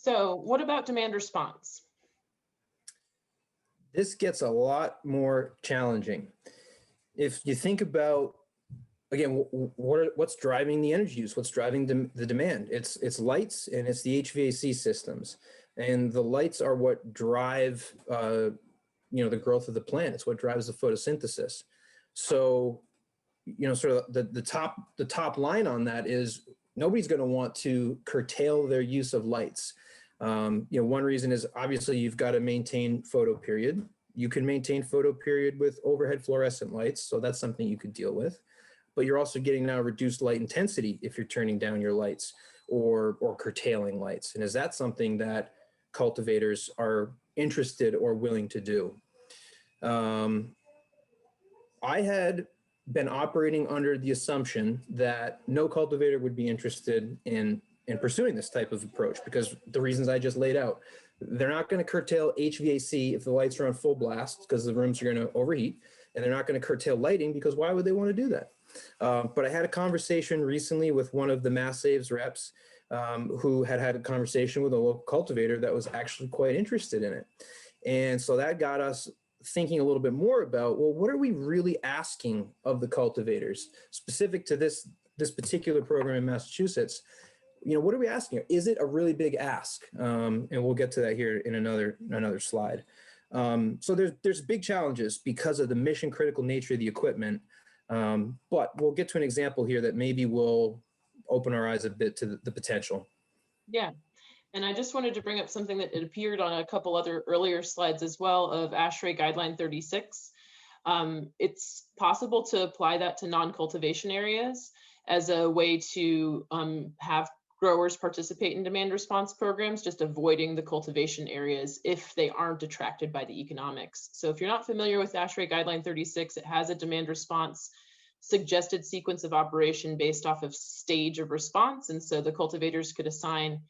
So what about demand response? This gets a lot more challenging. If you think about, again, what's driving the energy use? What's driving the demand? It's lights and it's the HVAC systems. And the lights are what drive, the growth of the plant. It's what drives the photosynthesis. So, sort of the top line on that is nobody's going to want to curtail their use of lights. One reason is obviously you've got to maintain photo period. You can maintain photo period with overhead fluorescent lights, so that's something you could deal with. But you're also getting now reduced light intensity if you're turning down your lights or curtailing lights. And is that something that cultivators are interested or willing to do? I had been operating under the assumption that no cultivator would be interested in pursuing this type of approach because the reasons I just laid out. They're not going to curtail HVAC if the lights are on full blast because the rooms are going to overheat, and they're not going to curtail lighting because why would they want to do that? But I had a conversation recently with one of the MAEEP reps who had a conversation with a local cultivator that was actually quite interested in it. And so that got us thinking a little bit more about, well, what are we really asking of the cultivators specific to this particular program in Massachusetts? What are we asking? Is it a really big ask? And we'll get to that here in another slide. So there's big challenges because of the mission critical nature of the equipment. But we'll get to an example here that maybe will open our eyes a bit to the potential. Yeah. And I just wanted to bring up something that it appeared on a couple other earlier slides as well of ASHRAE guideline 36. It's possible to apply that to non-cultivation areas as a way to have growers participate in demand response programs, just avoiding the cultivation areas if they aren't attracted by the economics. So if you're not familiar with ASHRAE guideline 36, it has a demand response suggested sequence of operation based off of stage of response. And so the cultivators could assign,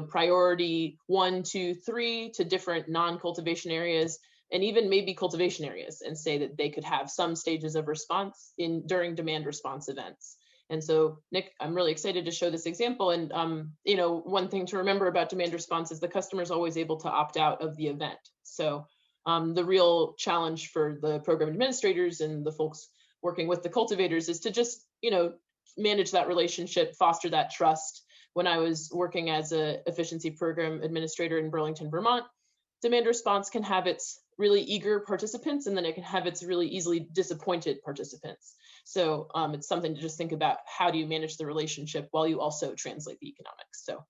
priority 1, 2, 3 to different non-cultivation areas, and even maybe cultivation areas, and say that they could have some stages of response during demand response events. And so, Nick, I'm really excited to show this example. And, one thing to remember about demand response is the customer is always able to opt out of the event. So the real challenge for the program administrators and the folks working with the cultivators is to just, manage that relationship, foster that trust. When I was working as an efficiency program administrator in Burlington, Vermont, demand response can have its really eager participants, and then it can have its really easily disappointed participants. So it's something to just think about. How do you manage the relationship while you also translate the economics? So